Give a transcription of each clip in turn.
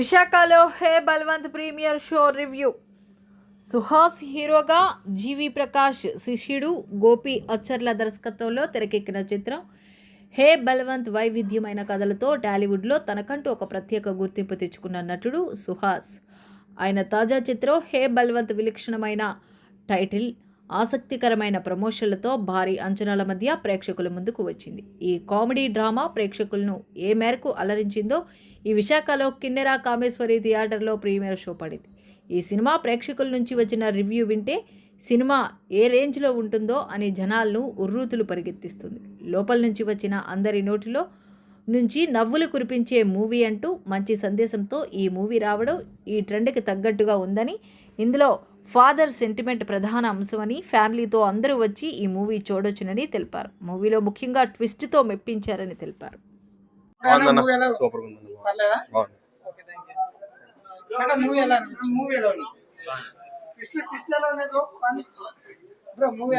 విశాఖలో hey Balwanth premier show review. Suhas హీరోగా, G V Prakash శిష్యుడు గోపి అచ్చర్ల దర్శకత్వంలో తెరకెక్కిన చిత్రం హే బల్వంత్ వైవిధ్యమైన కథలతో టాలీవుడ్లో తనకంటూ ఒక ప్రత్యేక గుర్తింపు తెచ్చుకున్న నటుడు సుహాస్. ఆయన తాజా చిత్రం హే బల్వంత్ విలక్షణమైన టైటిల్, ఆసక్తికరమైన ప్రమోషన్లతో భారీ అంచనాల మధ్య ప్రేక్షకుల ముందుకు వచ్చింది. ఈ కామెడీ డ్రామా ప్రేక్షకులను ఏ మేరకు అలరించిందో ఈ విశాఖలో కిన్నెర కామేశ్వరి థియేటర్లో ప్రీమియర్ షో పడింది. ఈ సినిమా ప్రేక్షకుల నుంచి వచ్చిన రివ్యూ వింటే సినిమా ఏ రేంజ్లో ఉంటుందో అని జనాలను ఉర్రూతులు పరిగెత్తిస్తుంది. లోపల నుంచి వచ్చిన అందరి నోటిలో నుంచి నవ్వులు కురిపించే మూవీ అంటూ మంచి సందేశంతో ఈ మూవీ రావడం ఈ ట్రెండ్కి తగ్గట్టుగా ఉందని, ఇందులో ఫాదర్ సెంటిమెంట్ ప్రధాన అంశమని, ఫ్యామిలీతో అందరూ వచ్చి ఈ మూవీ చూడొచ్చునని తెలిపారు. మూవీలో ముఖ్యంగా ట్విస్ట్తో మెప్పించారని తెలిపారు.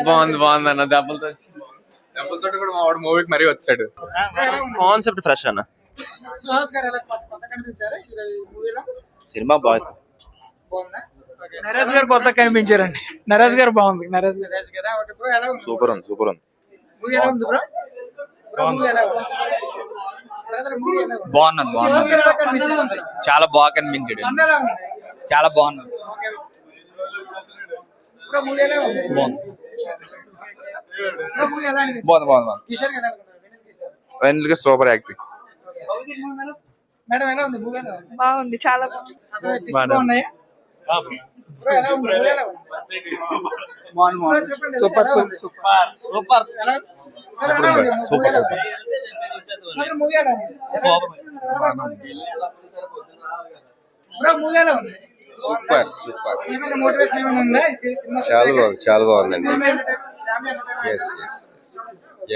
బాగుందన్న, దెబ్బలతో కూడా మా వాడు మూవీకి మరీ వచ్చాడు. కాన్సెప్ట్ ఫ్రెష్ అన్న. సినిమా బాగుంది. నరేష్ గారు కొత్త కనిపించారండి. నరేష్ గారు బాగుంది. సూపర్ ఉంది, సూపర్ ఉంది. బాగున్నది, చాలా బాగా కనిపించాడు. చాలా బాగున్నది. వెన్నెలకి సూపర్ యాక్టింగ్. బాగుంది, చాలా బాగుంది. Super super super super super. చాలా బాగుంది, చాలా బాగుందండి. Yes yes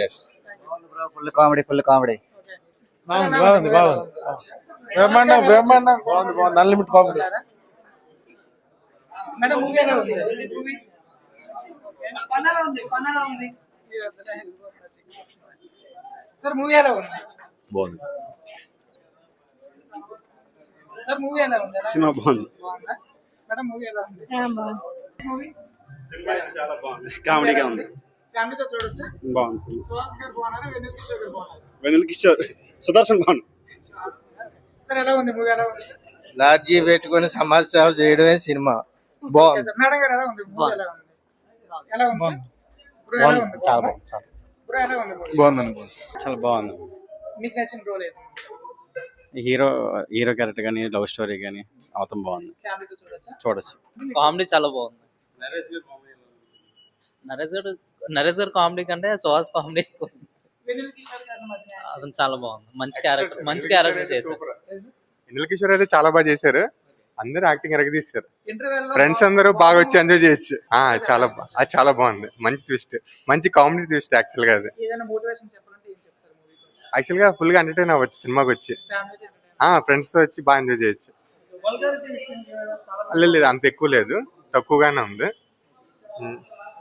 yes. Full comedy, full comedy. బాగుంది. బ్రహ్మాండం బాగుంది. అన్లిమిట్ కామెడీ. సినిమా బాగుంది. చాలా బాగుంది, కామెడీగా ఉంది. బాగుంది. వెన్నెల కిషోర్, సుదర్శన్ బాగుంది. లాడ్జీ పెట్టుకుని సమాజ సేవ చేయడమే సినిమా. బాగుంది. బాగుందండి. చాలా బాగుంది. హీరో క్యారెక్టర్ కానీ, లవ్ స్టోరీ కానీ మొత్తం బాగుంది. చూడొచ్చు. కామెడీ చాలా బాగుంది. నరేష్ గారు కామెడీ కంటే సుహాస్ కామెడీ అతను చాలా బాగుంది. మంచి క్యారెక్టర్ చేశారు. వెన్నెల కిషోర్ అయితే చాలా బాగా చేశారు. అందరూ యాక్టింగ్ ఎరగదీశారు. ఫ్రెండ్స్ అందరూ బాగా వచ్చి ఎంజాయ్ చేయొచ్చు. చాలా బాగుంది. మంచి ట్విస్ట్, మంచి కామెడీ ట్విస్ట్. యాక్చువల్ గా అది యాక్చువల్ గా ఫుల్ గా ఎంటర్టైన్ అవ్వచ్చు సినిమాకి వచ్చి. ఫ్రెండ్స్ తో వచ్చి బాగా ఎంజాయ్ చేయొచ్చు. లేదు, అంత ఎక్కువ లేదు, తక్కువగానే ఉంది.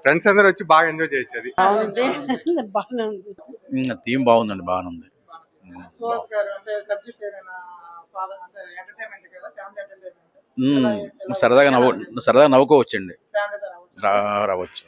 ఫ్రెండ్స్ అందరూ వచ్చి బాగా ఎంజాయ్ చేయొచ్చు. అది థీమ్ బాగుందండి, బాగానే ఉంది. సరదాగా నవ్వుకోవచ్చండి, రావచ్చు.